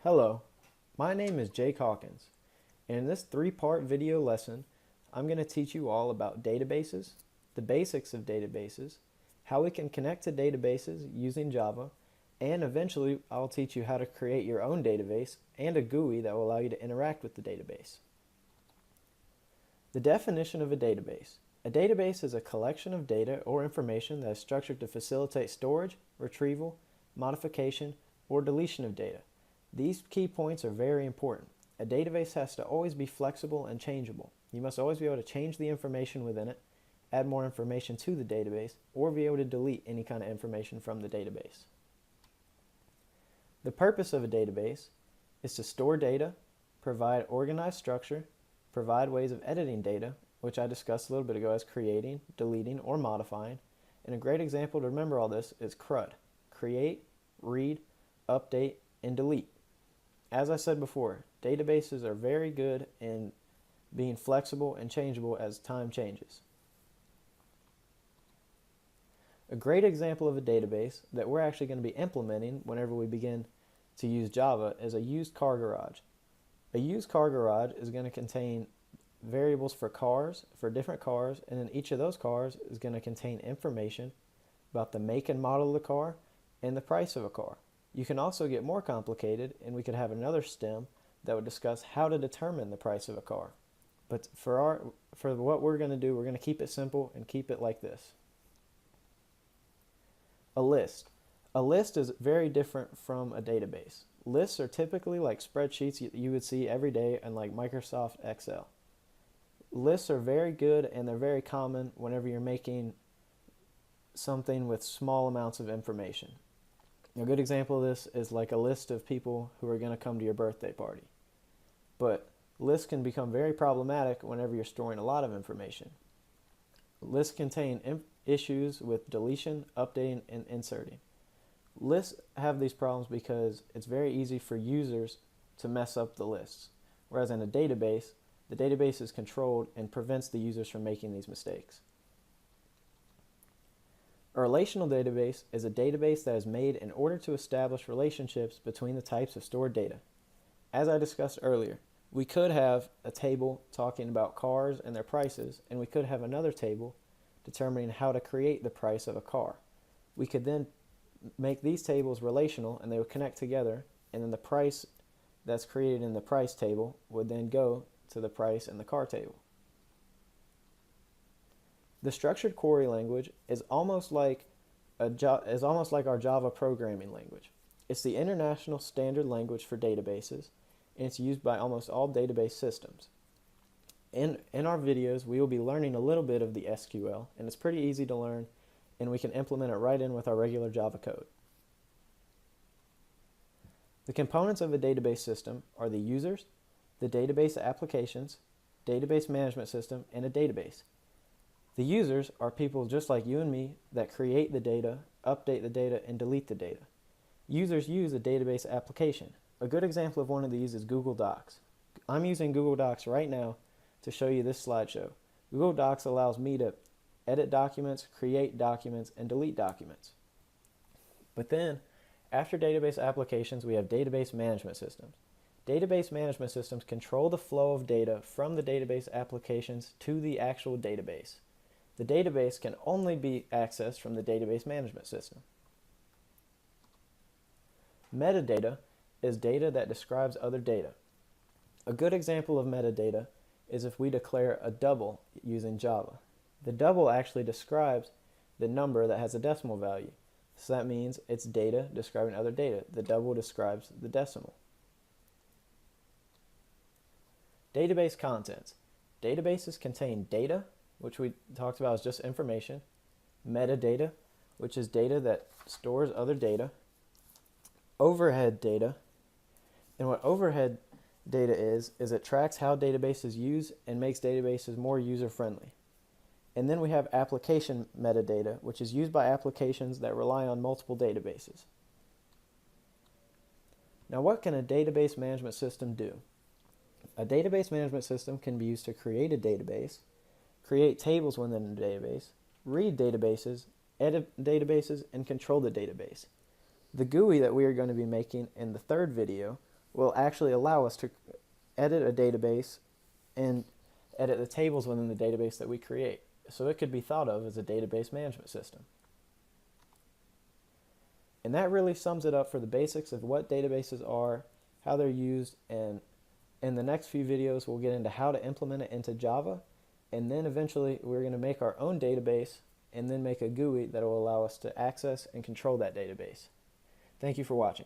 Hello, my name is Jake Hawkins, and in this three-part video lesson, I'm going to teach you all about databases, the basics of databases, how we can connect to databases using Java, and eventually I'll teach you how to create your own database and a GUI that will allow you to interact with the database. The definition of a database. A database is a collection of data or information that is structured to facilitate storage, retrieval, modification, or deletion of data. These key points are very important. A database has to always be flexible and changeable. You must always be able to change the information within it, add more information to the database, or be able to delete any kind of information from the database. The purpose of a database is to store data, provide organized structure, provide ways of editing data, which I discussed a little bit ago as creating, deleting, or modifying. And a great example to remember all this is CRUD. Create, read, update, and delete. As I said before, databases are very good in being flexible and changeable as time changes. A great example of a database that we're actually going to be implementing whenever we begin to use Java is a used car garage. A used car garage is going to contain variables for cars, for different cars, and then each of those cars is going to contain information about the make and model of the car and the price of a car. You can also get more complicated, and we could have another stem that would discuss how to determine the price of a car. But for what we're going to do, we're going to keep it simple and keep it like this. A list. A list is very different from a database. Lists are typically like spreadsheets you would see every day in like Microsoft Excel. Lists are very good and they're very common whenever you're making something with small amounts of information. A good example of this is like a list of people who are going to come to your birthday party. But lists can become very problematic whenever you're storing a lot of information. Lists contain issues with deletion, updating, and inserting. Lists have these problems because it's very easy for users to mess up the lists. Whereas in a database, the database is controlled and prevents the users from making these mistakes. A relational database is a database that is made in order to establish relationships between the types of stored data. As I discussed earlier, we could have a table talking about cars and their prices, and we could have another table determining how to create the price of a car. We could then make these tables relational and they would connect together, and then the price that's created in the price table would then go to the price in the car table. The structured query language is almost like our Java programming language. It's the international standard language for databases, and it's used by almost all database systems. In our videos, we will be learning a little bit of the SQL, and it's pretty easy to learn, and we can implement it right in with our regular Java code. The components of a database system are the users, the database applications, database management system, and a database. The users are people just like you and me that create the data, update the data, and delete the data. Users use a database application. A good example of one of these is Google Docs. I'm using Google Docs right now to show you this slideshow. Google Docs allows me to edit documents, create documents, and delete documents. But then, after database applications, we have database management systems. Database management systems control the flow of data from the database applications to the actual database. The database can only be accessed from the database management system. Metadata is data that describes other data. A good example of metadata is if we declare a double using Java. The double actually describes the number that has a decimal value. So that means it's data describing other data. The double describes the decimal. Database contents. Databases contain data, which we talked about as just information, metadata, which is data that stores other data, overhead data, and what overhead data is it tracks how databases use and makes databases more user-friendly. And then we have application metadata, which is used by applications that rely on multiple databases. Now, what can a database management system do? A database management system can be used to create a database, create tables within a database, read databases, edit databases, and control the database. The GUI that we are going to be making in the third video will actually allow us to edit a database and edit the tables within the database that we create. So it could be thought of as a database management system. And that really sums it up for the basics of what databases are, how they're used, and in the next few videos we'll get into how to implement it into Java, and then eventually we're going to make our own database and then make a GUI that will allow us to access and control that database. Thank you for watching.